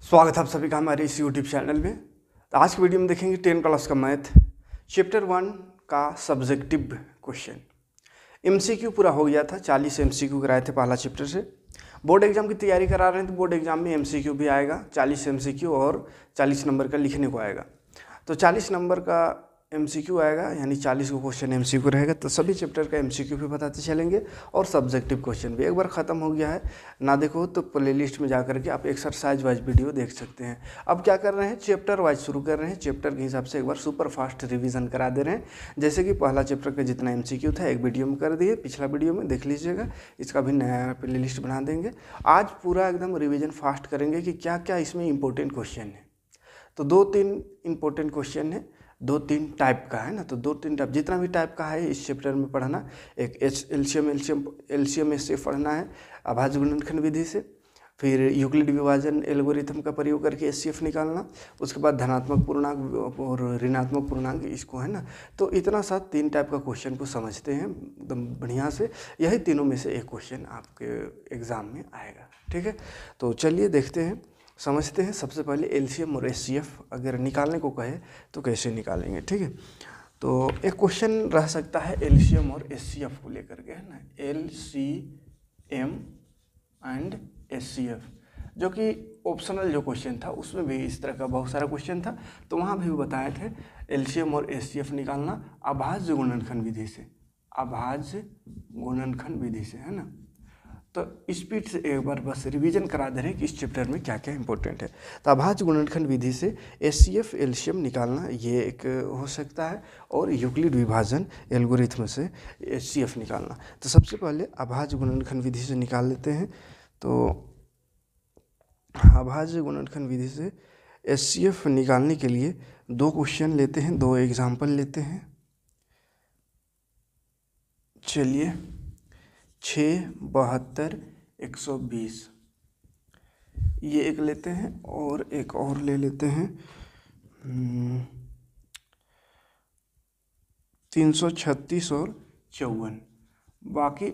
स्वागत है आप सभी का हमारे इस यूट्यूब चैनल में। तो आज की वीडियो में देखेंगे 10 क्लास का मैथ चैप्टर 1 का सब्जेक्टिव क्वेश्चन। एमसीक्यू पूरा हो गया था, 40 एमसीक्यू कराए थे पहला चैप्टर से। बोर्ड एग्जाम की तैयारी करा रहे हैं तो बोर्ड एग्जाम में एमसीक्यू भी आएगा, 40 एमसीक्यू और 40 नंबर का लिखने को आएगा। तो 40 नंबर का एमसीक्यू आएगा, यानी 40 को क्वेश्चन एमसीक्यू रहेगा। तो सभी चैप्टर का एमसीक्यू भी बताते चलेंगे और सब्जेक्टिव क्वेश्चन भी। एक बार ख़त्म हो गया है ना देखो तो प्लेलिस्ट में जा करके आप एक्सरसाइज वाइज वीडियो देख सकते हैं। अब क्या कर रहे हैं, चैप्टर वाइज शुरू कर रहे हैं। चैप्टर के हिसाब से एक बार सुपर फास्ट रिवीजन करा दे रहे हैं। जैसे कि पहला चैप्टर का जितना एमसीक्यू था एक वीडियो में कर दिए, पिछला वीडियो में देख लीजिएगा। इसका भी नया प्लेलिस्ट बना देंगे। आज पूरा एकदम रिविजन फास्ट करेंगे कि क्या क्या इसमें इंपॉर्टेंट क्वेश्चन है। तो 2-3 इंपॉर्टेंट क्वेश्चन है, 2-3 टाइप का है ना। तो 2-3 टाइप, जितना भी टाइप का है इस चैप्टर में पढ़ना। एक एलसीएम से पढ़ना है, अभाज्य गुणनखंड विधि से। फिर यूक्लिड विभाजन एल्गोरिथम का प्रयोग करके एचसीएफ निकालना। उसके बाद धनात्मक पूर्णांक और ऋणात्मक पूर्णांक, इसको है ना। तो इतना सा 3 टाइप का क्वेश्चन को समझते हैं एकदम बढ़िया से। यही तीनों में से एक क्वेश्चन आपके एग्ज़ाम में आएगा, ठीक है। तो चलिए देखते हैं, समझते हैं। सबसे पहले एलसीएम और एचसीएफ अगर निकालने को कहे तो कैसे निकालेंगे, ठीक है। तो एक क्वेश्चन रह सकता है एलसीएम और एचसीएफ को लेकर के, है ना। एलसीएम एंड एचसीएफ, जो कि ऑप्शनल जो क्वेश्चन था उसमें भी इस तरह का बहुत सारा क्वेश्चन था। तो वहाँ भी बताए थे एलसीएम और एचसीएफ निकालना अभाज्य गुणनखंड विधि से, अभाज्य गुणनखंड विधि से, है ना। तो स्पीड से एक बार बस रिवीजन करा दे रहे हैं कि इस चैप्टर में क्या क्या इंपॉर्टेंट है। तो अभाज्य गुणनखंड विधि से एचसीएफ एलसीएम निकालना ये एक हो सकता है, और यूक्लिड विभाजन एल्गोरिथम से एचसीएफ निकालना। तो सबसे पहले अभाज्य गुणनखंड विधि से निकाल लेते हैं। तो अभाज्य गुणनखंड विधि से एचसीएफ निकालने के लिए 2 क्वेश्चन लेते हैं, 2 एग्जाम्पल लेते हैं। चलिए 6, 72, 120 ये एक लेते हैं, और एक और ले लेते हैं 336 और 54। बाकी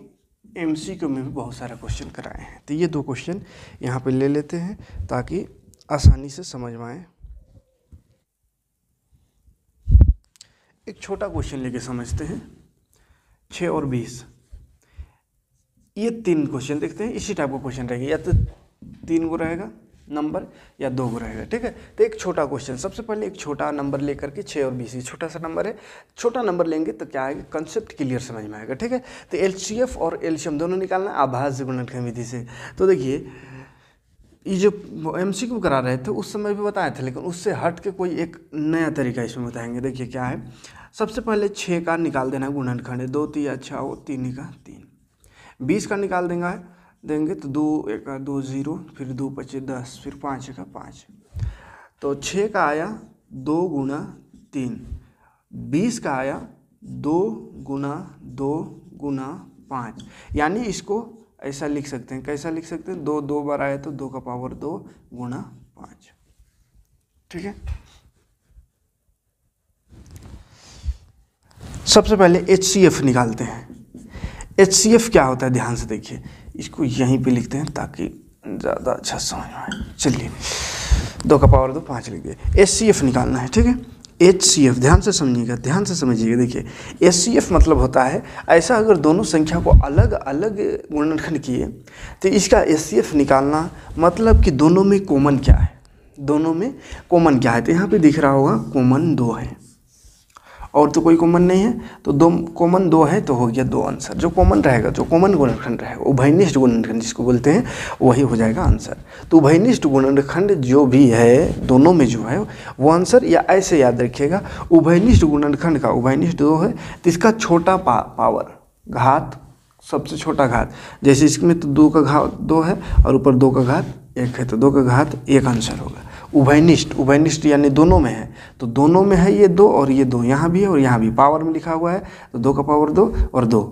एमसीक्यू में भी बहुत सारा क्वेश्चन कराए हैं। तो ये 2 क्वेश्चन यहाँ पे ले लेते हैं ताकि आसानी से समझ में आए। एक छोटा क्वेश्चन लेके समझते हैं, 6 और 20। ये 3 क्वेश्चन देखते हैं, इसी टाइप का क्वेश्चन रहेगा, या तो 3 को रहेगा नंबर या 2 को रहेगा, ठीक है। तो एक छोटा क्वेश्चन, सबसे पहले एक छोटा नंबर लेकर के 6 और 20, छोटा सा नंबर है, छोटा नंबर लेंगे तो क्या आएगा, कंसेप्ट क्लियर समझ में आएगा, ठीक है। तो एलसीएफ और एलसीएम दोनों निकालना अभाज्य गुणनखंड विधि से। तो देखिए ये जो एमसीक्यू करा रहे थे उस समय भी बताए थे, लेकिन उससे हट के कोई एक नया तरीका इसमें बताएंगे। देखिए क्या है, सबसे पहले 6 का निकाल देना है गुणनखंड, 2 3 अच्छा हो, 3 का 3। 20 का निकाल देंगे तो 2 1 2 0, फिर 2 5 10, फिर 5 1 5। तो 6 का आया 2 गुना 3, 20 का आया 2 गुना 2 गुना 5। यानी इसको ऐसा लिख सकते हैं, कैसा लिख सकते हैं, 2 2 बार आया तो 2 का पावर 2 गुना 5, ठीक है। सबसे पहले एचसीएफ निकालते हैं। एचसीएफ क्या होता है, ध्यान से देखिए, इसको यहीं पे लिखते हैं ताकि ज़्यादा अच्छा समझ में आए। चलिए 2 का पावर 2 5 लिख दिए। एचसीएफ निकालना है, ठीक है। एचसीएफ ध्यान से समझिएगा, ध्यान से समझिएगा। देखिए एचसीएफ मतलब होता है ऐसा, अगर दोनों संख्या को अलग अलग गुणनखंड किए तो इसका एचसीएफ निकालना मतलब कि दोनों में कॉमन क्या है, दोनों में कॉमन क्या है। तो यहाँ पे दिख रहा होगा कॉमन 2 है, और तो कोई कॉमन नहीं है, तो 2 कॉमन 2 है, तो हो गया 2 आंसर। जो कॉमन रहेगा, जो कॉमन गुणनखंड रहेगा, उभयनिष्ठ गुणनखंड जिसको बोलते हैं, वही हो जाएगा आंसर। तो उभयनिष्ठ गुणनखंड जो भी है दोनों में जो है वो आंसर। या ऐसे याद रखिएगा, उभयनिष्ठ गुणनखंड का उभयनिष्ठ 2 है तो इसका छोटा पावर घात, सबसे छोटा घात, जैसे इसमें तो 2 का घात 2 है और ऊपर 2 का घात 1 है, तो 2 का घात 1 आंसर होगा। उभयनिष्ठ यानी दोनों में है, तो दोनों में है ये 2 और ये 2, यहाँ भी है और यहाँ भी पावर में लिखा हुआ है, तो 2 का पावर 2 और 2।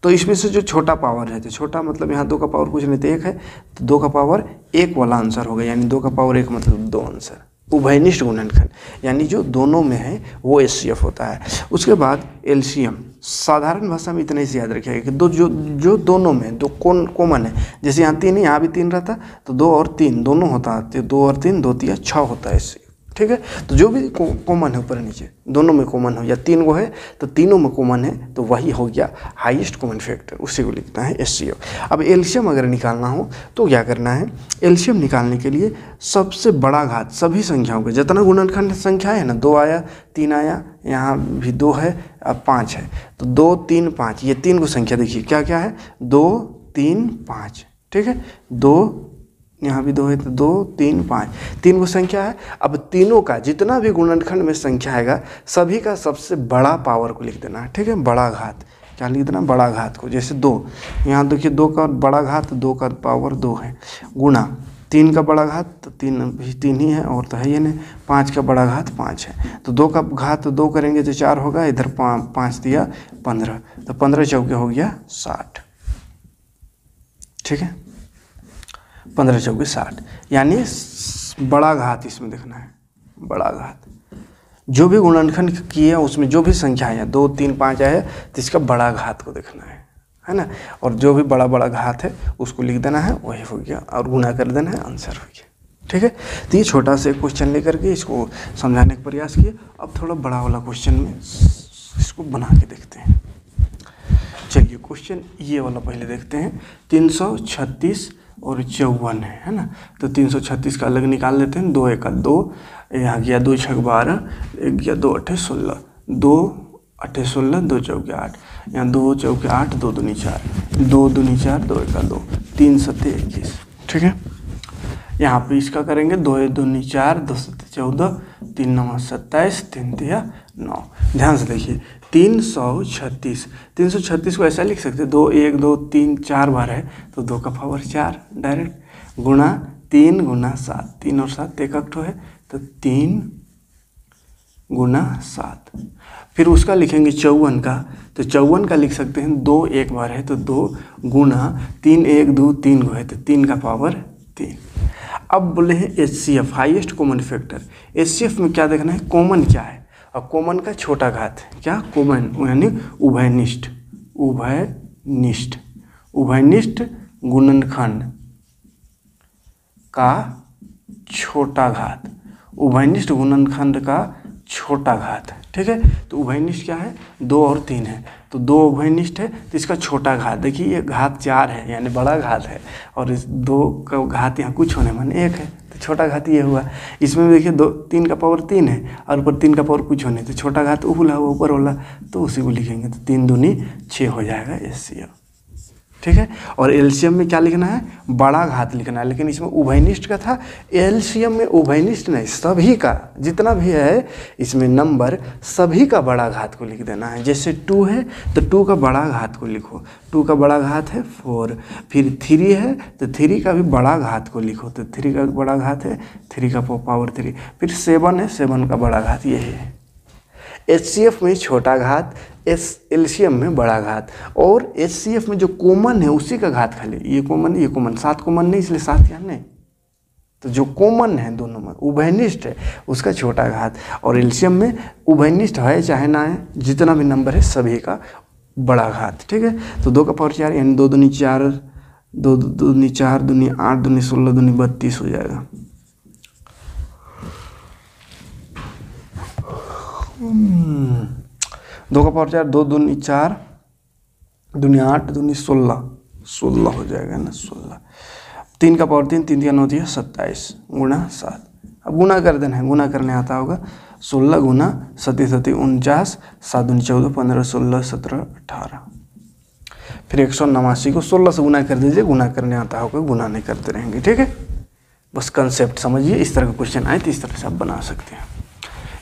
तो इसमें से जो छोटा पावर है, तो छोटा मतलब यहाँ 2 का पावर कुछ नहीं तो 1 है, तो 2 का पावर 1 वाला आंसर होगा, यानी 2 का पावर 1 मतलब 2 आंसर। उभयनिष्ठ गुणनखंड यानी जो दोनों में है वो एचसीएफ होता है। उसके बाद एलसीएम, साधारण भाषा में इतना ही से याद रखिएगा कि दो जो दोनों में दो कॉमन है, जैसे यहाँ 3 है, यहाँ भी 3 रहता तो 2 और 3 दोनों होता, तो 2 और 3 2 3 6 होता है इससे, ठीक है। तो जो भी कॉमन है ऊपर नीचे दोनों में कॉमन हो या 3 गो है तो तीनों में कॉमन है तो वही हो गया हाईएस्ट कॉमन फैक्टर, उसी को लिखना है HCF। अब एलसीएम अगर निकालना हो तो क्या करना है, एलसीएम निकालने के लिए सबसे बड़ा घात सभी संख्याओं का, जितना गुणनखंड संख्या है ना, 2 आया 3 आया, यहाँ भी 2 है अब 5 है, तो 2 3 5 ये 3 को संख्या देखिए क्या क्या है, 2 3 5, ठीक है। 2 यहाँ भी 2 है तो 2 3 5 3 को संख्या है। अब तीनों का जितना भी गुणनखंड में संख्या आएगा सभी का सबसे बड़ा पावर को लिख देना है, ठीक है। बड़ा घात क्या लिख देना, बड़ा घात को, जैसे 2 यहाँ देखिए 2 का बड़ा घात 2 का पावर 2 है, गुणा 3 का बड़ा घात तो 3 भी 3 ही है और तो है ये नहीं, 5 का बड़ा घात 5 है, तो 2 का घात 2 करेंगे तो 4 होगा, इधर 5 दिया 15, तो 15 चौके हो गया 60, ठीक है। 15 चौके 60 यानी बड़ा घात इसमें देखना है, बड़ा घात जो भी गुणनखंड किया उसमें जो भी संख्या है 2 3 5 आया तो इसका बड़ा घात को देखना है ना, और जो भी बड़ा बड़ा घात है उसको लिख देना है, वही हो गया और गुणा कर देना है, आंसर हो गया, ठीक है। तो ये छोटा सा क्वेश्चन लेकर के इसको समझाने का प्रयास किए। अब थोड़ा बड़ा वाला क्वेश्चन में इसको बना के देखते हैं। चलिए क्वेश्चन ये वाला पहले देखते हैं, 336 और 54 है ना, तो 336 का अलग निकाल लेते हैं, 2 1 2, यहाँ गया 2 6 12, एक गया 2 8 16, 2 8 16, 2 चौके 8, यहाँ 2 चौके 8, 2 दूनी 4, 2 दूनी 4, 2 1 2, 3 7 21, ठीक है। यहाँ पे इसका करेंगे 2 दूनी 4, 2 7 14, 3 9 27, 3 3 9। ध्यान से देखिए 336 को ऐसा लिख सकते 2 1 2 3 4 बार है तो 2 का पावर 4 डायरेक्ट, गुणा 3 गुना 7, 3 और 7 एकक है तो 3 गुना 7। फिर उसका लिखेंगे 54 का, तो 54 का लिख सकते हैं 2 एक बार है तो 2 गुना 3 1 2 3 गो है तो 3 का पावर 3। अब बोले हैं HCF highest common factor, HCF में क्या देखना है, कॉमन क्या है, और कॉमन का छोटा घात क्या, कॉमन यानी उभयनिष्ठ, उभयनिष्ठ गुणनखंड का छोटा घात, उभयनिष्ठ गुणनखंड का छोटा घात, ठीक है। तो उभयनिष्ठ क्या है, 2 और 3 है तो 2 उभयनिष्ठ है तो इसका छोटा घात, देखिए ये घात 4 है यानी बड़ा घात है, और इस 2 का घात यहाँ कुछ होने माने 1 है तो छोटा घात ये हुआ। इसमें देखिए 3 का पावर 3 है और ऊपर 3 का पावर कुछ होने तो छोटा घात उबला हुआ ऊपर वाला, तो उसी को लिखेंगे तो 3 दूनी 6 हो जाएगा HCF, ठीक है। और एलसीएम में क्या लिखना है, बड़ा घात लिखना है, लेकिन इसमें उभयनिष्ठ का था, एलसीएम में उभयनिष्ठ नहीं, सभी का जितना भी है इसमें नंबर सभी का बड़ा घात को लिख देना है। जैसे 2 है तो 2 का बड़ा घात को लिखो, 2 का बड़ा घात है 4, फिर 3 है तो 3 का भी बड़ा घात को लिखो, तो 3 का बड़ा घात है 3 का पावर 3, फिर 7 है 7 का बड़ा घात यही है। HCF में छोटा घात, एलसीएम में बड़ा घात, और HCF में जो कॉमन है उसी का घात खाली, ये कॉमन 7 कॉमन नहीं इसलिए 7 यहाँ नहीं, तो जो कॉमन है दोनों में उभयनिष्ठ है उसका छोटा घात, और एलसीएम में उभयनिष्ठ है चाहे ना है जितना भी नंबर है सभी का बड़ा घात, ठीक है। तो 2 का पावर 4 यानी 2 दूनी 4, 2 दूनी 4 दूनी 8 दूनी 16 दूनी 32 हो जाएगा। 2 का पावर 4, 2 दूनी 4 दूनी 8 दूनी 16 हो जाएगा ना 16। 3 का पावर 3, 3 का 9 दिया 27 गुणा 7। अब गुणा कर देना है, गुणा करने आता होगा 16 गुना 7 7 49, 7 दूनी 14, 15 16 17 18, फिर 189 को 16 से गुना कर दीजिए, गुणा करने आता होगा गुणा नहीं करते रहेंगे, ठीक है। बस कंसेप्ट समझिए, इस तरह का क्वेश्चन आए तो इस तरह से आप बना सकते हैं।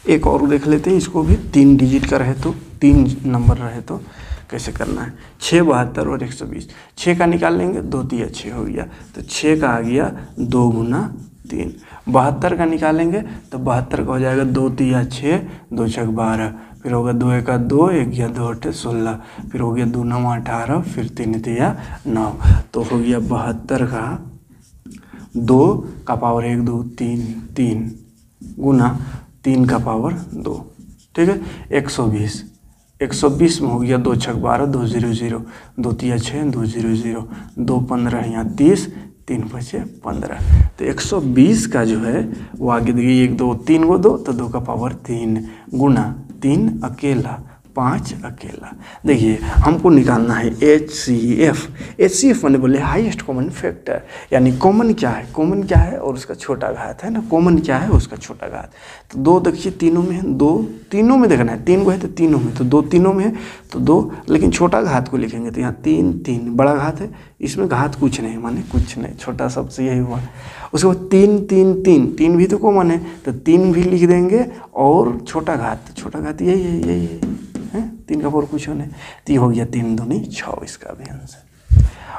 एक और देख लेते हैं, इसको भी 3 डिजिट का रहे तो 3 नंबर रहे तो कैसे करना है। 6 72 और 120, 6 का निकाल लेंगे 2 3 6 हो गया, तो 6 का आ गया 2 गुना 3। 72 का निकालेंगे तो 72 का हो जाएगा 2 3 6, 2 6 12, फिर होगा 2 1 2, 1 गया 2 8 16, फिर हो गया 2 9 18, फिर 3 3 9, तो हो गया 72 का 2 का पावर 1 2 3 गुना 3 का पावर 2, ठीक है। 120 120 में हो गया 2 छक 12, 2 0 0, 2 तिया 6, 2 0 0, 2 15 यहाँ 30, 3 बचे 15। तो 120 का जो है वो आगे देखिए 1 2 3 को 2 तो 2 का पावर 3 गुना 3 अकेला 5 अकेला। देखिए हमको निकालना है HCF। HCF मैंने बोले हाईएस्ट कॉमन फैक्टर, यानी कॉमन क्या है, कॉमन क्या है और उसका छोटा घात है ना, कॉमन क्या है उसका छोटा घात। तो 2 देखिए तीनों में है, 2 तीनों में देखना है, 3 को है तो तीनों में, तो 2 तीनों में है तो 2, लेकिन छोटा घात को लिखेंगे तो यहाँ 3 3 बड़ा घात है, इसमें घात कुछ नहीं माने कुछ नहीं, छोटा सबसे यही हुआ। उसके बाद 3 3 3 3 भी तो कॉमन है तो 3 भी लिख देंगे और छोटा घात यही है 3 का पावर कुछ नहीं, तो ये हो गया 3 दूनी 6 इसका भी आंसर।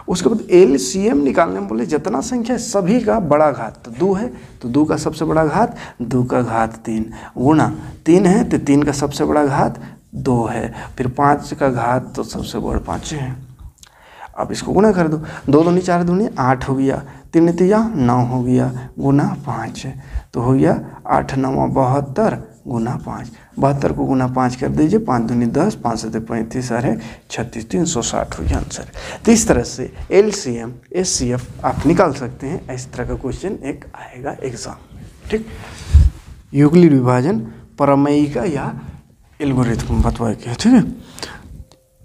उसके बाद LCM निकालने में बोले जितना संख्या है सभी का बड़ा घात, तो 2 है तो 2 का सबसे बड़ा घात 2 का घात 3 गुना 3 है तो 3 का सबसे बड़ा घात 2 है, फिर 5 का घात तो सबसे बड़ा 5 है। अब इसको गुना कर दो, 2 दूनी 4 दूनी 8 हो गया, 3 तिया 9 हो गया गुना 5 तो हो गया 8 9 72 गुना 5, 72 को गुना 5 कर दीजिए, 5 दूनी 10, 5 से 35 है 36, 360 हो गया आंसर। तो इस तरह से LCM HCF आप निकाल सकते हैं, इस तरह का क्वेश्चन एक आएगा एग्जाम में। ठीक, यूक्लिड विभाजन प्रमेय का या एल्गोरिथम बतवा के, ठीक है।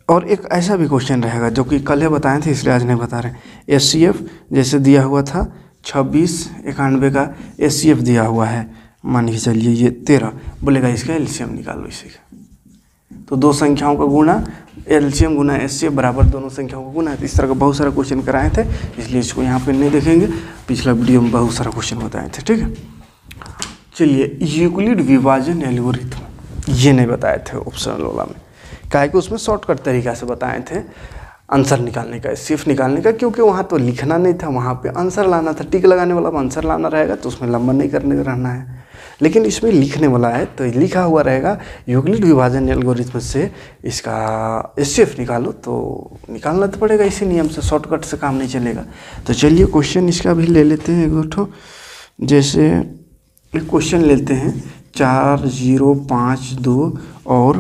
और एक ऐसा भी क्वेश्चन रहेगा जो कि कल बताए थे इसलिए आज नहीं बता रहे। HCF जैसे दिया हुआ था 26 91 का HCF दिया हुआ है, मान के चलिए ये 13, बोलेगा इसका LCM निकालो इसी का। तो दो संख्याओं का गुणा LCM गुना HCF बराबर दोनों संख्याओं का गुणा है। तो इस तरह का बहुत सारा क्वेश्चन कराए थे, इसलिए इसको यहाँ पे नहीं देखेंगे, पिछला वीडियो में बहुत सारा क्वेश्चन बताए थे। ठीक है, चलिए यूक्लिड विभाजन एल्गोरिथम ये नहीं बताए थे ऑप्शनल वाला में, क्या है कि उसमें शॉर्टकट तरीका से बताए थे आंसर निकालने का, सिर्फ निकालने का, क्योंकि वहाँ तो लिखना नहीं था, वहाँ पे आंसर लाना था। टिक लगाने वाला आंसर लाना रहेगा तो उसमें लंबा नहीं करने रहना है, लेकिन इसमें लिखने वाला है तो लिखा हुआ रहेगा यूक्लिड विभाजन एल्गोरिथम से इसका HCF निकालो, तो निकालना तो पड़ेगा इसी नियम से, शॉर्टकट से काम नहीं चलेगा। तो चलिए क्वेश्चन इसका भी ले लेते हैं एक दो, जैसे एक क्वेश्चन लेते हैं 4 0 5 2 और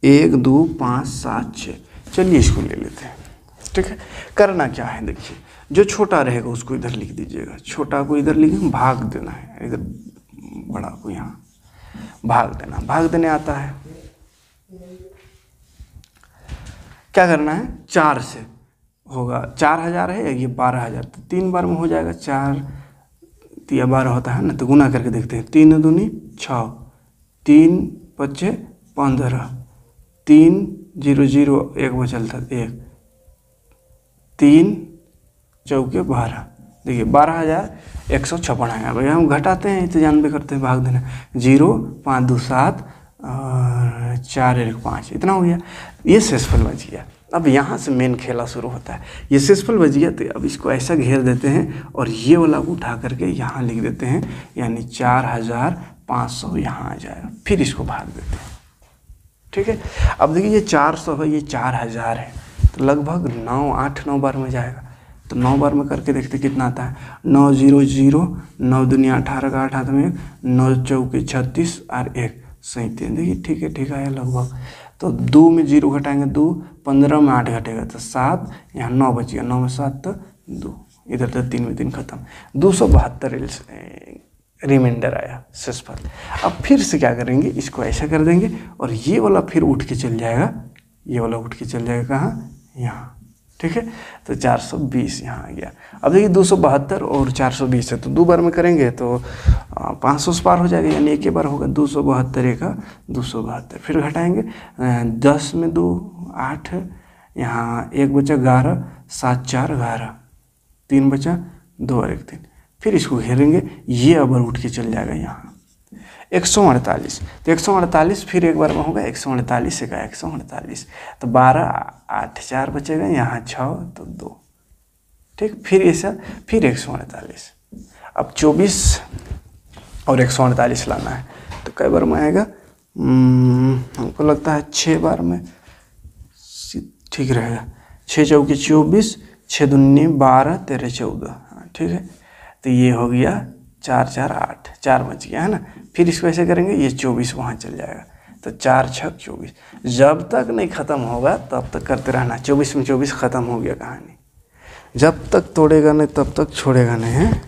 1 2 5 7 6। चलिए इसको ले लेते हैं। ठीक है, करना क्या है देखिए, जो छोटा रहेगा उसको इधर लिख दीजिएगा, छोटा को इधर लिखेंगे, भाग देना है इधर, बड़ा को यहाँ भाग देना, भाग देने आता है। क्या करना है, 4 से होगा, 4000 है ये 12000, तो 3 बार में हो जाएगा, 4 तिया 12 होता है ना, तो गुना करके देखते हैं, 3 दूनी 6, 3 5 15, 3 0 0 1 बचल था 1, 3 चौके 12, देखिए 12156 आएगा। भैया हम घटाते हैं तो जानबे करते हैं, भाग देना 0 5 2 7 और 4 1 5, इतना हो गया, ये शेषफल बच गया। अब यहाँ से मेन खेला शुरू होता है, ये शेषफल बच गया तो अब इसको ऐसा घेर देते हैं और ये वाला उठा करके यहाँ लिख देते हैं, यानी 4500 यहाँ आ जाएगा, फिर इसको भाग देते हैं। ठीक है, अब देखिए ये 400 है, ये 4000 है, तो लगभग 9 बार में जाएगा, तो 9 बार में करके देखते कितना आता है, 9 0 0, 9 दुनिया 18 का 8 हाथ में 1, 9 चौके 36 और 1 37, देखिए ठीक आया लगभग। तो 2 में 0 घटाएंगे 2, 15 में 8 घटेगा तो 7, यहाँ 9 बच गया, 9 में 7 तो 2, इधर तो 3 में 3 खत्म, 272 रिमाइंडर आया शेषफल। अब फिर से क्या करेंगे, इसको ऐसा कर देंगे और ये वाला फिर उठ के चल जाएगा, ये वाला उठ के चल जाएगा कहाँ, यहाँ। ठीक है, तो 420 यहाँ आ गया। अब देखिए 272 और 420 है, तो 2 बार में करेंगे तो 500 से पार हो जाएगा, यानी एक ही बार होगा, 272 का 272, फिर घटाएंगे 10 में 2 8, यहाँ 1 बचा 11, 7 4 11, 3 बचा 2 और 1 3, फिर इसको घेरेंगे, ये अब उठ के चल जाएगा यहाँ 148, तो 148 फिर एक बार में होगा, 148 से का 148, तो 12 8 4 बचेगा, यहाँ 6 तो 2। ठीक, फिर ऐसा फिर 148, अब 24 और 148 लाना है, तो कई बार में आएगा, हमको लगता है 6 बार में ठीक रहेगा, 6 चौके 24, 6 दूनी 12 13 14, ठीक है, तो ये हो गया 4 4 8, 4 बच गया है ना। फिर इसको ऐसे करेंगे, ये 24 वहाँ चल जाएगा, तो 4 छक 24, जब तक नहीं ख़त्म होगा तब तक करते रहना। 24 में 24 ख़त्म हो गया कहानी। जब तक तोड़ेगा नहीं तब तक छोड़ेगा नहीं है,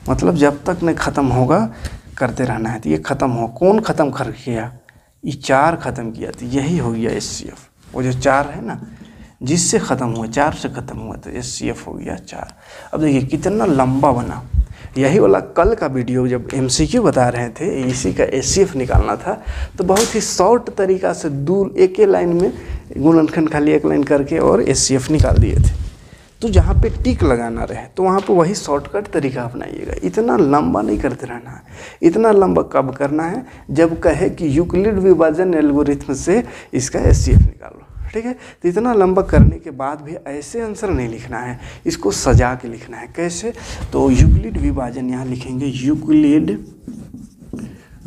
मतलब जब तक नहीं ख़त्म होगा करते रहना है। तो ये ख़त्म हो, कौन ख़त्म कर किया? ये 4 ख़त्म किया, तो यही हो गया HCF। वो जो 4 है ना, जिससे ख़त्म हुआ, 4 से ख़त्म हुआ, तो HCF हो गया 4। अब देखिए कितना लंबा बना। यही वाला कल का वीडियो जब MCQ बता रहे थे, इसी का HCF निकालना था, तो बहुत ही शॉर्ट तरीका से दूर एक ही लाइन में गुणनखंड खाली एक लाइन करके और HCF निकाल दिए थे। तो जहाँ पे टिक लगाना रहे तो वहाँ पे वही शॉर्टकट तरीका अपनाइएगा। इतना लंबा नहीं करते रहना है। इतना लंबा कब करना है? जब कहे कि यूक्लिड विभाजन एल्गोरिथम से इसका HCF निकालो, ठीक है। तो इतना लंबा करने के बाद भी ऐसे आंसर नहीं लिखना है, इसको सजा के लिखना है। कैसे? तो यूक्लिड विभाजन यहाँ लिखेंगे, यूक्लिड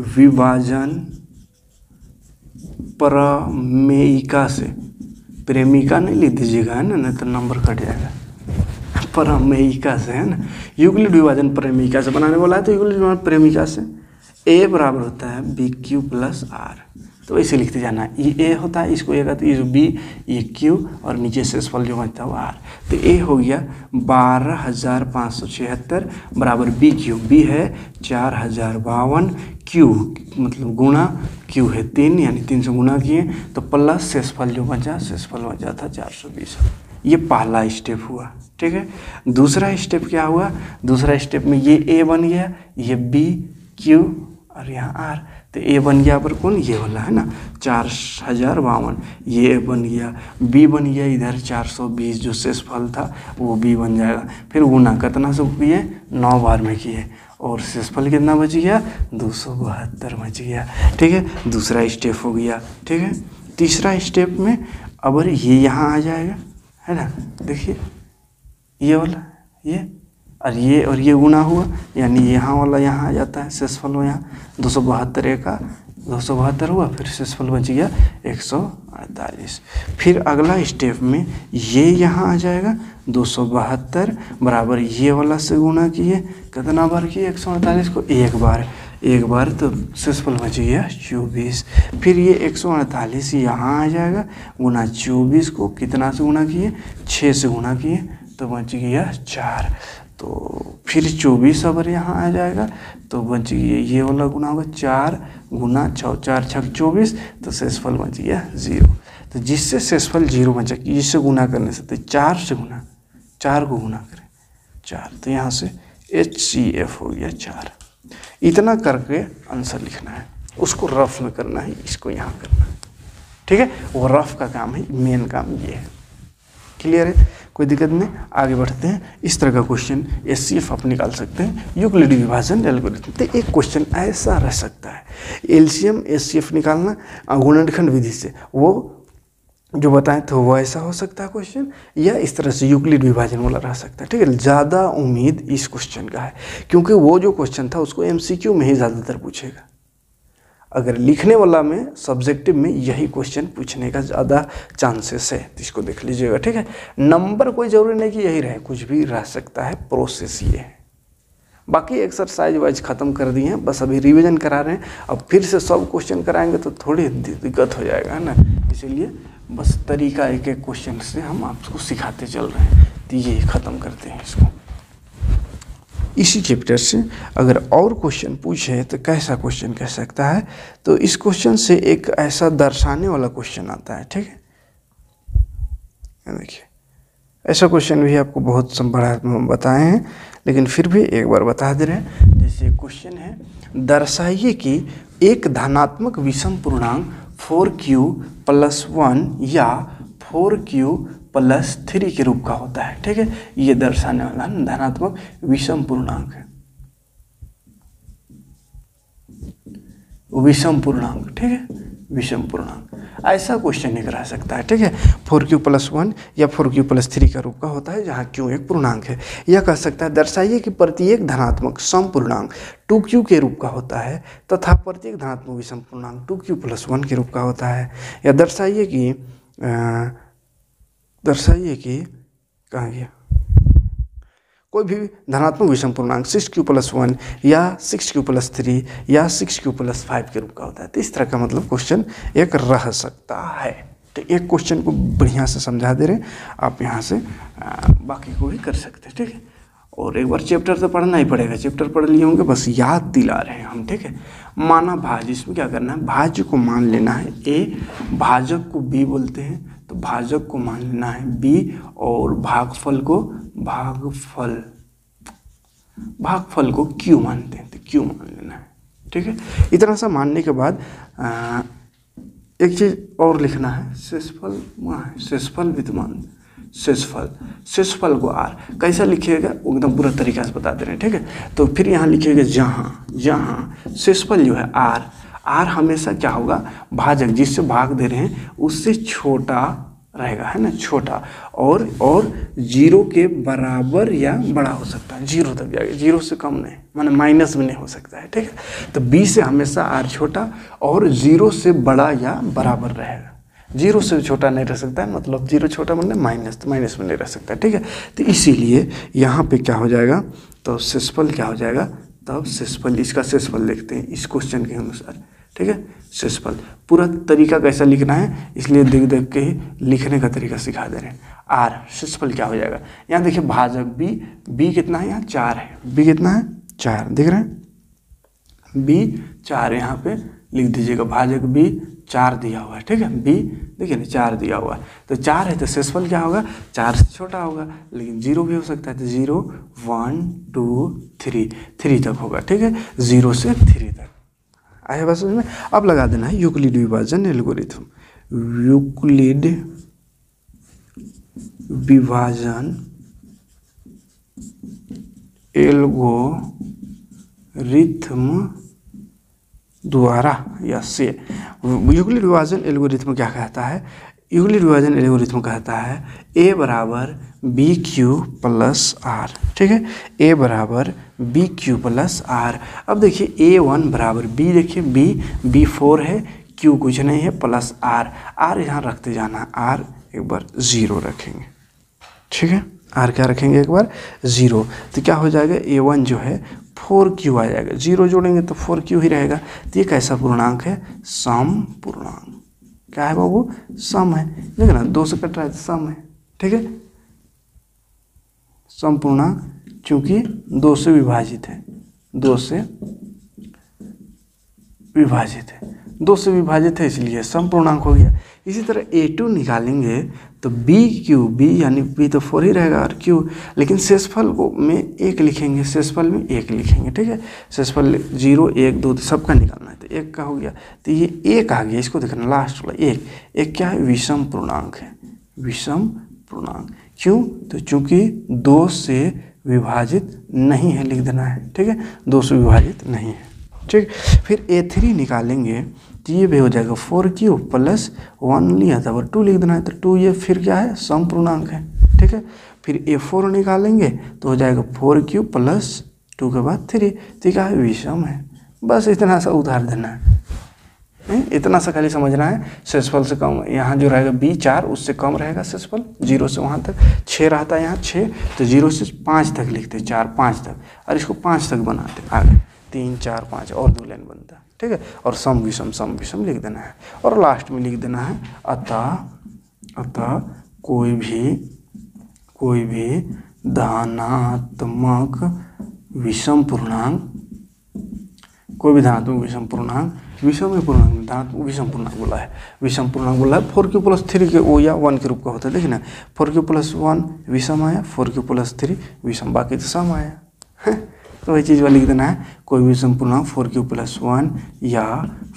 विभाजन प्रमेयिका से, प्रेमिका नहीं लिख दीजिएगा, है ना, नहीं तो नंबर कट जाएगा। प्रमेयिका से, है ना, यूक्लिड विभाजन प्रमेयिका से बनाने वाला है। तो यूक्लिड विभाजन प्रमेयिका से A बराबर होता है BQ + R, तो ऐसे लिखते जाना। ये A होता है, इसको A का, तो ये जो B, ये Q और नीचे शेषफल जो बचता है वो R। तो A हो गया 12,576 बराबर BQ, B है 4052, Q मतलब गुणा, Q है 3 यानी 3 से गुणा किए, तो प्लस शेषफल जो बचा, शेषफल बचा था 420। ये पहला स्टेप हुआ, ठीक है। दूसरा स्टेप क्या हुआ? दूसरा स्टेप में ये A बन गया, ये B, Q और यहाँ R। तो A बन गया पर कौन? ये वाला, है ना, 4052। ये बन गया, B बन गया इधर 420, जो शेषफल था वो B बन जाएगा। फिर गुना कितना से किए? 9 बार में किए, और शेषफल कितना बच गया? 272 बच गया, ठीक है। दूसरा स्टेप हो गया, ठीक है। तीसरा स्टेप में अब ये यहाँ आ जाएगा, है ना, देखिए ये वाला, ये और ये गुना हुआ, यानी यहाँ वाला यहाँ आ जाता है, शेषफल हो यहाँ 272 का 272 हुआ, फिर शेषफल बच गया 148। फिर अगला स्टेप में ये यहाँ आ जाएगा 272 बराबर ये वाला से गुना किए, कितना बार किए? 148 को एक बार तो शेषफल बच गया 24। फिर ये 148 यहाँ आ जाएगा, गुना 24 को कितना से गुना किए? 6 से गुना किए, तो बच गया 4। तो फिर 24 अगर यहाँ आ जाएगा तो बच गया ये वाला गुना होगा 4 गुना 6, 4 छक 24, तो शेषफल बच गया 0। तो जिससे शेषफल 0 बचा, जिससे गुना करने से, तो 4 से गुना, 4 को गुना करें 4, तो यहाँ से HCF हो गया 4। इतना करके आंसर लिखना है, उसको रफ में करना है, इसको यहाँ करना है, ठीक है। वो रफ का काम है, मेन काम ये है। क्लियर है? कोई दिक्कत नहीं, आगे बढ़ते हैं। इस तरह का क्वेश्चन HCF आप निकाल सकते हैं यूक्लिड विभाजन एल्गोरिथम। तो एक क्वेश्चन ऐसा रह सकता है, LCM HCF निकालना गुणनखंड विधि से, वो जो बताएं तो वो ऐसा हो सकता है क्वेश्चन, या इस तरह से यूक्लिड विभाजन वाला रह सकता है, ठीक है। ज़्यादा उम्मीद इस क्वेश्चन का है, क्योंकि वो जो क्वेश्चन था उसको MCQ में ही ज़्यादातर पूछेगा। अगर लिखने वाला में, सब्जेक्टिव में यही क्वेश्चन पूछने का ज़्यादा चांसेस है, तो इसको देख लीजिएगा, ठीक है। नंबर कोई ज़रूरी नहीं कि यही रहे, कुछ भी रह सकता है, प्रोसेस ये है। बाकी एक्सरसाइज वाइज ख़त्म कर दिए हैं, बस अभी रिवीजन करा रहे हैं। अब फिर से सब क्वेश्चन कराएंगे तो थोड़ी दिक्कत हो जाएगा, है ना, इसीलिए बस तरीका एक एक क्वेश्चन से हम आपको सिखाते चल रहे हैं। तो ये ख़त्म करते हैं इसको। इसी चैप्टर से अगर और क्वेश्चन पूछे तो कैसा क्वेश्चन कह सकता है? तो इस क्वेश्चन से एक ऐसा दर्शाने वाला क्वेश्चन आता है, ठीक है। देखिए ऐसा क्वेश्चन भी आपको बहुत बड़ा बताए हैं, लेकिन फिर भी एक बार बता दे रहे हैं। जैसे क्वेश्चन है, दर्शाइए कि एक धनात्मक विषम पूर्णांक 4Q + 1 या 4Q + 3 के रूप का होता है, ठीक है। ये दर्शाने वाला धनात्मक विषम पूर्णांक है, विषम पूर्णांक, ठीक है, विषम पूर्णांक। ऐसा क्वेश्चन एक रह सकता है, ठीक है। 4Q + 1 या 4Q + 3 का रूप का होता है, जहाँ Q एक पूर्णांक है। यह कह सकता है, दर्शाइए कि प्रत्येक धनात्मक सम पूर्णांक 2Q के रूप का होता है तथा प्रत्येक धनात्मक विषम पूर्णांक 2Q + 1 के रूप का होता है। या दर्शाइए कि कहाँ गया, कोई भी धनात्मक विषम पूर्णांक 6q+1 या 6q+3 या 6q+5 के रूप का होता है। तो इस तरह का मतलब क्वेश्चन एक रह सकता है। तो एक क्वेश्चन को बढ़िया से समझा दे रहे हैं, आप यहाँ से बाकी को भी कर सकते हैं, ठीक है। और एक बार चैप्टर तो पढ़ना ही पड़ेगा, चैप्टर पढ़ लिए होंगे, बस याद दिला रहे हैं हम, ठीक है। माना भाज्य, इसमें क्या करना है, भाज्य को मान लेना है ए, भाजक को बी बोलते हैं, तो भाजक को मान लेना है बी और भागफल को भागफल को क्यू मानते हैं, तो क्यू मान लेना है, ठीक है। इतना सा मानने के बाद एक चीज़ और लिखना है, शेषफल वहाँ है, शेषफल विद्यमान, शेषफल को आर कैसा लिखिएगा एकदम पूरा तरीका से बता दे रहे हैं, ठीक है। तो फिर यहाँ लिखिएगा जहाँ शेषफल जो है आर हमेशा क्या होगा, भाजक जिससे भाग दे रहे हैं उससे छोटा रहेगा, है ना, छोटा, और 0 के बराबर या बड़ा हो सकता है, 0 तक जाएगा, 0 से कम नहीं, माने माइनस में नहीं हो सकता है, ठीक है। तो बी से हमेशा आर छोटा और 0 से बड़ा या बराबर रहेगा, 0 से छोटा नहीं रह सकता है, मतलब 0 छोटा मतलब माइनस, तो माइनस में नहीं रह सकता है, ठीक है। तो इसीलिए यहाँ पे क्या हो जाएगा, तो शेषफल क्या हो जाएगा, तब शेषफल, इसका शेषफल देखते हैं इस क्वेश्चन के अनुसार, ठीक है। शेषफल पूरा तरीका कैसा लिखना है, इसलिए देख के ही लिखने का तरीका सिखा दे रहे हैं। आर शेषफल क्या हो जाएगा, यहाँ देखिए भाजक बी कितना है, यहाँ 4 है, बी कितना है 4, दिख रहे हैं, बी 4 यहाँ पे लिख दीजिएगा, भाजक बी 4 दिया हुआ है, ठीक है। बी देखिए ना 4 दिया हुआ है, तो 4 है तो शेषफल क्या होगा, 4 से छोटा होगा, लेकिन 0 भी हो सकता है, तो 0 1 2 3 तक होगा, ठीक है, 0 से 3 तक आया बस में। अब लगा देना है यूक्लिड विभाजन एल्गोरिथम, यूक्लिड विभाजन एल्गोरिथम द्वारा या से। यूक्लिड विभाजन एल्गोरिथम क्या कहता है, यूक्लिड विभाजन एल्गोरिथम कहता है a बराबर बी क्यू प्लस आर, ठीक है, a बराबर बी क्यू प्लस आर। अब देखिए a1 बराबर b, देखिए b 4 है, q कुछ नहीं है, प्लस r यहाँ रखते जाना, r एक बार 0 रखेंगे, ठीक है, r क्या रखेंगे एक बार 0, तो क्या हो जाएगा, a1 जो है 4q आ जाएगा, 0 जोड़ेंगे तो 4q ही रहेगा। तो ये कैसा पूर्णांक है, सम पूर्णांक, क्या है बाबू, सम है, देखिए ना 2 से कट रहा है तो सम है, ठीक है, सम पूर्णांक, चूंकि 2 से विभाजित है, 2 से विभाजित है, 2 से विभाजित है, इसलिए सम पूर्णांक हो गया। इसी तरह a2 निकालेंगे तो b यानी b तो 4 ही रहेगा और q, लेकिन शेषफल को में 1 लिखेंगे, शेषफल में 1 लिखेंगे, ठीक है, शेषफल 0 1 2 सबका निकालना है, तो 1 का हो गया, तो ये 1 आ गया, इसको देखना लास्ट वाला 1 क्या है, विषम पूर्णांक है, विषम पूर्णांक, क्यों, तो चूंकि 2 से विभाजित नहीं है, लिख देना है, ठीक है, 2 से विभाजित नहीं है, ठीक। फिर a3 निकालेंगे तो ये भी हो जाएगा 4q प्लस 1 लिया था और 2 लिख देना है, तो 2 ये फिर क्या है, सम पूर्णांक है, ठीक है। फिर a4 निकालेंगे तो हो जाएगा 4q प्लस 2 के बाद 3, तो क्या है, विषम है। बस इतना सा उधार देना है, इतना सा खाली समझना है। शेषफल से कम यहाँ जो रहेगा b 4 उससे कम रहेगा शेषफल, 0 से वहाँ तक 6 रहता है, यहाँ 6, तो 0 से 5 तक लिखते, 4 5 तक, और इसको 5 तक बनाते, आगे 3 4 5 और 2 लाइन बनता है, ठीक है, और सम विषम लिख देना है, और लास्ट में लिख देना है अतः कोई भी धनात्मक विषम पूर्णांक, कोई भी धनात्मक विषम पूर्णांक, विषम पूर्णांक धनात्मक विषम पूर्णांक बोला है, विषम पूर्णांक बोला है 4q प्लस 3 के ओ या 1 के रूप का होता है, देखिए ना 4q प्लस 1 विषम आया, 4q प्लस 3 विषम, बाकी तो सम आया, तो वही चीज़ वाला लिख देना है, कोई भी विषम पूर्णांक 4q प्लस 1 या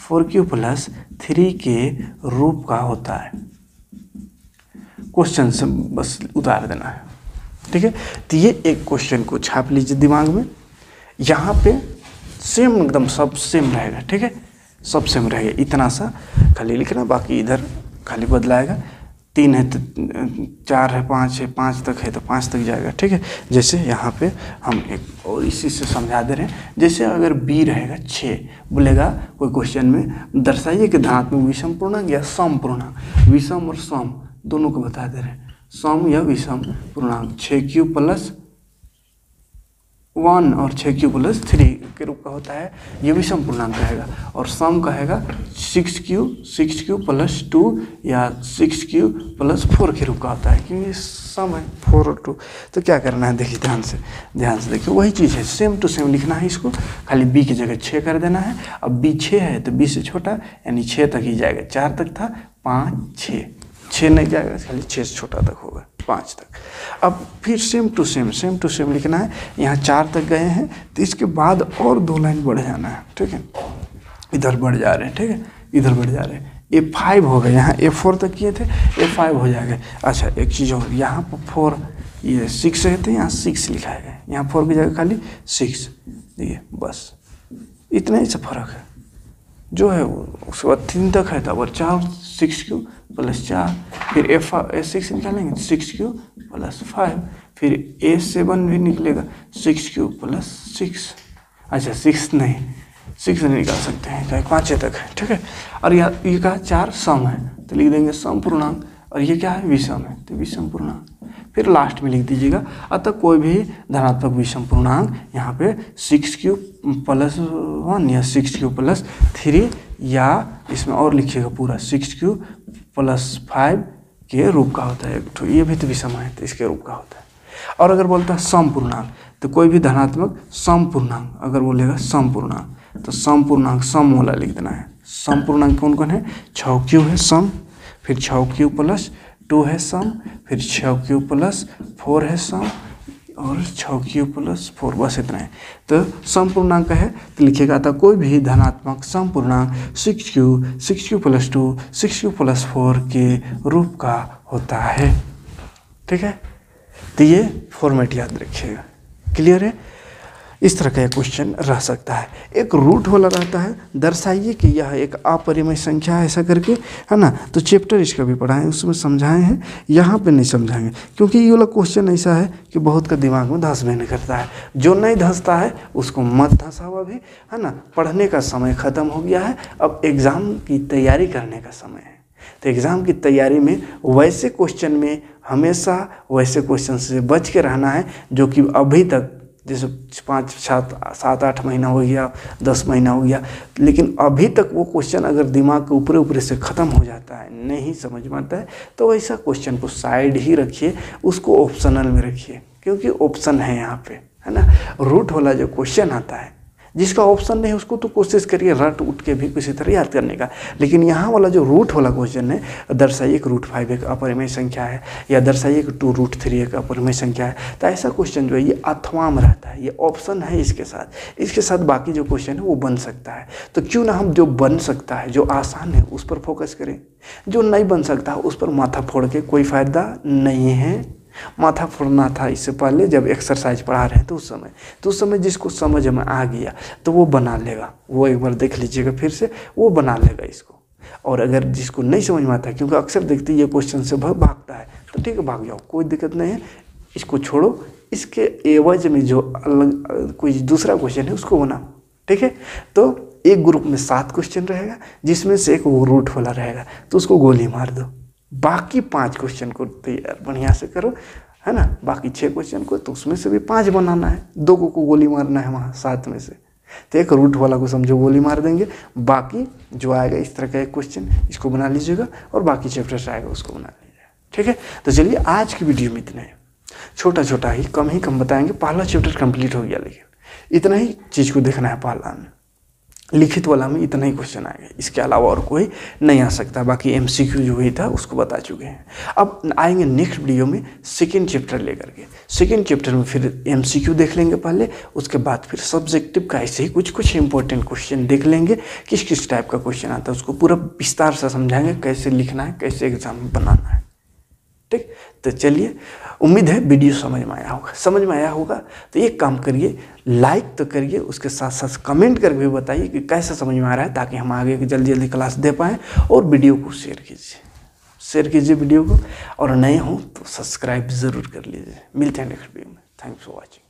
4q प्लस 3 के रूप का होता है, क्वेश्चन से बस उतार देना है, ठीक है। तो ये एक क्वेश्चन को छाप लीजिए दिमाग में, यहाँ पे सेम एकदम सब सेम रहेगा, ठीक है, सब सेम रहेगा, इतना सा खाली लिखना, बाकी इधर खाली बदलाएगा, 3 है तो 4 है, 5 है, 5 तक है तो 5 तक जाएगा, ठीक है। जैसे यहाँ पे हम एक और इसी से समझा दे रहे हैं, जैसे अगर b रहेगा 6, बोलेगा कोई क्वेश्चन में दर्शाइए कि धनात्मक विषम पूर्णांक या सम पूर्णांक, विषम और सम दोनों को बता दे रहे हैं, सम या विषम पूर्णांक 6q प्लस 1 और 6q प्लस 3 के रूप का होता है, ये भी सम पूर्णांक रहेगा। और सम कहेगा 6q प्लस 2 या 6q प्लस 4 के रूप का होता है, क्योंकि सम है 4 और 2। तो क्या करना है, देखिए ध्यान से देखिए, वही चीज़ है, सेम टू सेम लिखना है इसको, खाली b की जगह 6 कर देना है। अब b 6 है तो b से छोटा यानी 6 तक ही जाएगा, 4 तक था, 5 6 नहीं जाएगा, खाली 6 से छोटा तक होगा, 5 तक। अब फिर सेम टू सेम लिखना है। यहाँ 4 तक गए हैं तो इसके बाद और 2 लाइन बढ़ जाना है, ठीक है, इधर बढ़ जा रहे हैं, ठीक है, इधर बढ़ जा रहे हैं। A5 हो गया, यहाँ A4 तक किए थे, A5 हो जाएगा। अच्छा एक चीज़ और, यहाँ पर 4 ये 6 है तो यहाँ 6 लिखा है, यहाँ 4 की जगह खाली 6, देखिए बस इतना ही सा फर्क है जो है वो। उसके बाद 3 तक है, तब और 4 6q प्लस 4, फिर A6 निकालेंगे 6q प्लस 5, फिर A7 भी निकलेगा 6q प्लस 6। अच्छा 6 नहीं निकाल सकते हैं, क्या 5 तक है, ठीक है। और ये का 4 सम है तो लिख देंगे सम पूर्णांक, और ये क्या है विषम है तो विषम पूर्णांक। फिर लास्ट में लिख दीजिएगा, अतः कोई भी धनात्मक विषम पूर्णांक यहाँ पे 6q प्लस 1 या 6q प्लस 3 या इसमें और लिखिएगा पूरा 6q प्लस 5 के रूप का होता है। तो ये भी तो विषम है तो इसके रूप का होता है। और अगर बोलता है सम पूर्णांक तो कोई भी धनात्मक सम पूर्णांक, अगर बोलेगा सम पूर्णांक तो सम पूर्णांक सम वाला लिख देना है। सम पूर्णांक कौन कौन है, 6q है सम, फिर 6q प्लस 2 है सम, फिर 6q प्लस 4 है सम, और 6q प्लस 4, बस इतना है। तो सम पूर्णांक है तो लिखिएगा था कोई भी धनात्मक सम पूर्णांक 6q प्लस 2 6q प्लस 4 के रूप का होता है, ठीक है। तो ये फॉर्मेट याद रखिएगा, क्लियर है। इस तरह का क्वेश्चन रह सकता है। एक रूट वाला रहता है, दर्शाइए कि यह एक अपरिमेय संख्या है, ऐसा करके, है ना। तो चैप्टर इसका भी पढ़ा है, उसमें समझाए हैं, यहाँ पे नहीं समझाएंगे क्योंकि ये वाला क्वेश्चन ऐसा है कि बहुत का दिमाग में धंस भी नहीं करता है। जो नहीं धंसता है उसको मत धंसावा भी, है ना। पढ़ने का समय ख़त्म हो गया है, अब एग्ज़ाम की तैयारी करने का समय है। तो एग्ज़ाम की तैयारी में वैसे क्वेश्चन में हमेशा वैसे क्वेश्चन से बच के रहना है जो कि अभी तक, जैसे 5 7 8 महीना हो गया, 10 महीना हो गया, लेकिन अभी तक वो क्वेश्चन अगर दिमाग के ऊपरे से ख़त्म हो जाता है, नहीं समझ में आता है, तो वैसा क्वेश्चन को साइड ही रखिए, उसको ऑप्शनल में रखिए, क्योंकि ऑप्शन है यहाँ पे, है ना। रूट वाला जो क्वेश्चन आता है, जिसका ऑप्शन नहीं उसको तो कोशिश करिए रट उठ के भी किसी तरह याद करने का, लेकिन यहाँ वाला जो रूट वाला क्वेश्चन है, दर्शाइए कि √5 एक अपरिमेय संख्या है, या दर्शाइए कि 2√3 एक अपरिमेय संख्या है। तो ऐसा क्वेश्चन जो है ये अथवा में रहता है, ये ऑप्शन है, इसके साथ बाकी जो क्वेश्चन है वो बन सकता है। तो क्यों ना हम जो बन सकता है, जो आसान है, उस पर फोकस करें। जो नहीं बन सकता है उस पर माथा फोड़ के कोई फ़ायदा नहीं है। माथा फोड़ना था इससे पहले जब एक्सरसाइज पढ़ा रहे हैं, तो उस समय जिसको समझ में आ गया तो वो बना लेगा, वो एक बार देख लीजिएगा फिर से, वो बना लेगा इसको। और अगर जिसको नहीं समझ में आता है, क्योंकि अक्सर देखते ये क्वेश्चन से भागता है, तो ठीक है भाग जाओ, कोई दिक्कत नहीं है, इसको छोड़ो, इसके एवज में जो अलग कोई दूसरा क्वेश्चन है उसको बनाओ, ठीक है। तो एक ग्रुप में 7 क्वेश्चन रहेगा, जिसमें से एक वो रूट वाला रहेगा, तो उसको गोली मार दो। बाकी 5 क्वेश्चन को तैयार बढ़िया से करो, है ना। बाकी 6 क्वेश्चन को तो उसमें से भी 5 बनाना है, 2 को गोली मारना है वहाँ 7 में से। तो एक रूट वाला को समझो गोली मार देंगे, बाकी जो आएगा इस तरह का एक क्वेश्चन इसको बना लीजिएगा, और बाकी चैप्टर से आएगा उसको बना लीजिएगा, ठीक है। तो चलिए आज की वीडियो में इतना है, छोटा ही कम बताएंगे। पहला चैप्टर कंप्लीट हो गया, लेकिन इतना ही चीज़ को देखना है। पहला में लिखित वाला में इतना ही क्वेश्चन आएगा, इसके अलावा और कोई नहीं आ सकता। बाकी MCQ जो भी था उसको बता चुके हैं। अब आएंगे नेक्स्ट वीडियो में सेकेंड चैप्टर लेकर के। सेकेंड चैप्टर में फिर MCQ देख लेंगे पहले, उसके बाद फिर सब्जेक्टिव का ऐसे ही कुछ इंपॉर्टेंट क्वेश्चन देख लेंगे, किस टाइप का क्वेश्चन आता है उसको पूरा विस्तार से समझाएंगे, कैसे लिखना है, कैसे एग्जाम में बनाना है, ठीक। तो चलिए, उम्मीद है वीडियो समझ में आया होगा। तो एक काम करिए, लाइक तो करिए, उसके साथ साथ कमेंट करके भी बताइए कि कैसा समझ में आ रहा है, ताकि हम आगे जल्दी क्लास दे पाएँ। और वीडियो को शेयर कीजिए वीडियो को, और नए हो तो सब्सक्राइब ज़रूर कर लीजिए। मिलते हैं नेक्स्ट वीडियो में। Thanks for watching.